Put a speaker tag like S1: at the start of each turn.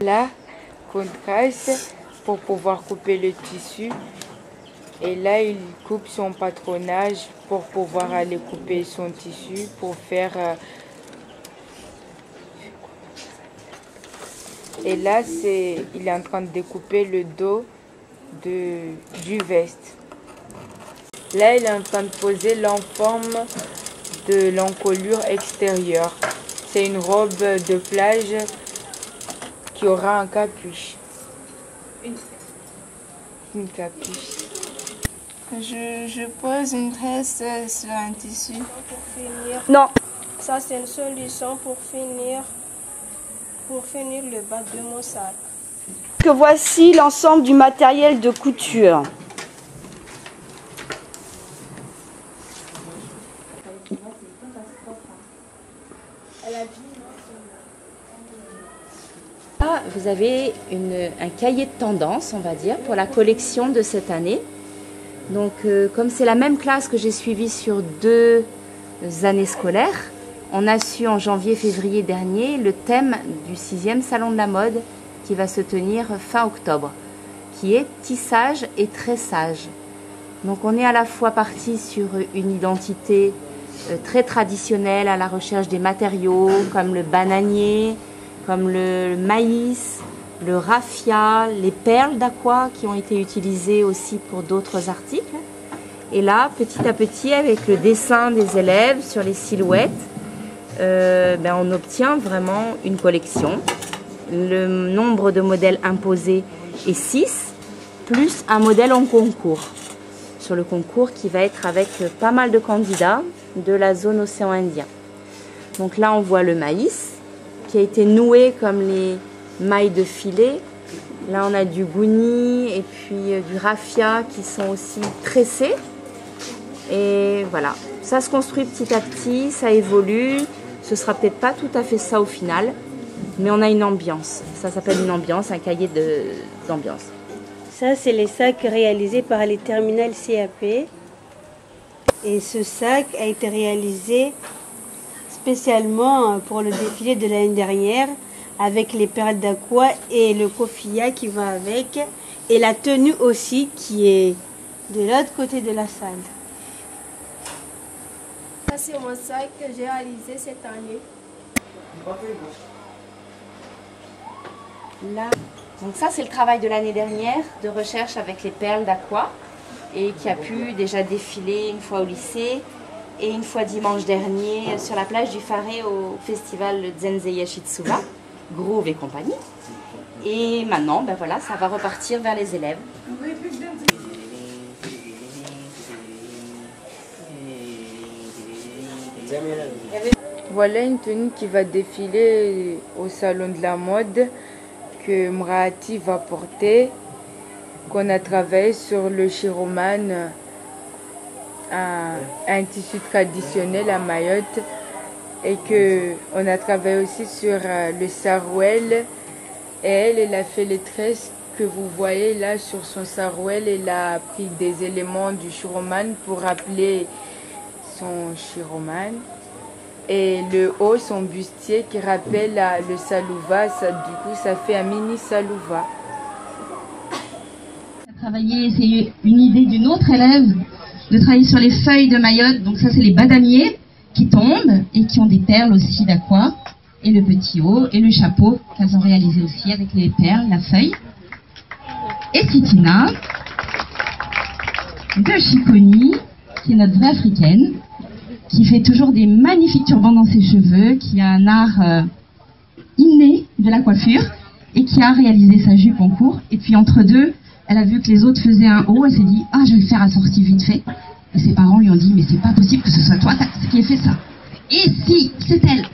S1: Là, contraste pour pouvoir couper le tissu. Et là, il coupe son patronage pour pouvoir aller couper son tissu pour faire... Et là, il est en train de découper le dos du veste. Là, il est en train de poser l'enforme de l'encolure extérieure. C'est une robe de plage qui aura un capuche. Une capuche.
S2: Je pose une tresse sur un tissu.
S3: Pour finir.
S4: Non.
S3: Ça, c'est une solution pour finir le bas de mon sac.
S4: Que voici l'ensemble du matériel de couture.
S5: Là, vous avez un cahier de tendance, on va dire, pour la collection de cette année. Donc, comme c'est la même classe que j'ai suivie sur 2 années scolaires, on a su en janvier-février dernier le thème du 6e Salon de la mode qui va se tenir fin octobre, qui est tissage et tressage. Donc, on est à la fois parti sur une identité très traditionnelle à la recherche des matériaux comme le bananier, comme le maïs, le raffia, les perles d'aqua qui ont été utilisées aussi pour d'autres articles. Et là, petit à petit, avec le dessin des élèves sur les silhouettes, on obtient vraiment une collection. Le nombre de modèles imposés est 6, plus un modèle en concours. Sur le concours qui va être avec pas mal de candidats de la zone océan Indien. Donc là, on voit le maïs qui a été noué comme les mailles de filet. Là, on a du gouni et puis du raffia qui sont aussi tressés. Et voilà, ça se construit petit à petit, ça évolue. Ce sera peut-être pas tout à fait ça au final, mais on a une ambiance. Ça s'appelle une ambiance, un cahier d'ambiance.
S6: Ça, c'est les sacs réalisés par les terminales CAP. Et ce sac a été réalisé spécialement pour le défilé de l'année dernière avec les perles d'aqua et le kofia qui va avec et la tenue aussi qui est de l'autre côté de la salle.
S3: Ça, c'est mon sac que j'ai réalisé cette année.
S5: Là, donc ça, c'est le travail de l'année dernière de recherche avec les perles d'aqua et qui a pu déjà défiler une fois au lycée et une fois dimanche dernier sur la plage du Faré au festival Zenzeya Shitsuba, Groove et compagnie. Et maintenant, voilà, ça va repartir vers les élèves.
S1: Voilà une tenue qui va défiler au salon de la mode que Mrahati va porter, qu'on a travaillé sur le chiroman, un tissu traditionnel à Mayotte, et qu'on a travaillé aussi sur le sarouel. Et elle a fait les tresses que vous voyez là sur son sarouel. Elle a pris des éléments du chiroman pour rappeler son chiroman. Et le haut, son bustier qui rappelle le salouva, du coup ça fait un mini salouva.
S7: C'est une idée d'une autre élève de travailler sur les feuilles de Mayotte. Donc ça, c'est les badaniers qui tombent et qui ont des perles aussi d'aqua. Et le petit haut et le chapeau qu'elles ont réalisé aussi avec les perles, la feuille. Et Titina de Chiconi, qui est notre vraie africaine, qui fait toujours des magnifiques turbans dans ses cheveux, qui a un art inné de la coiffure et qui a réalisé sa jupe en cours. Et puis entre deux, elle a vu que les autres faisaient un haut, elle s'est dit « Ah, je vais le faire assorti vite fait ». Et ses parents lui ont dit « Mais c'est pas possible que ce soit toi qui ait fait ça ». Et si, c'est elle.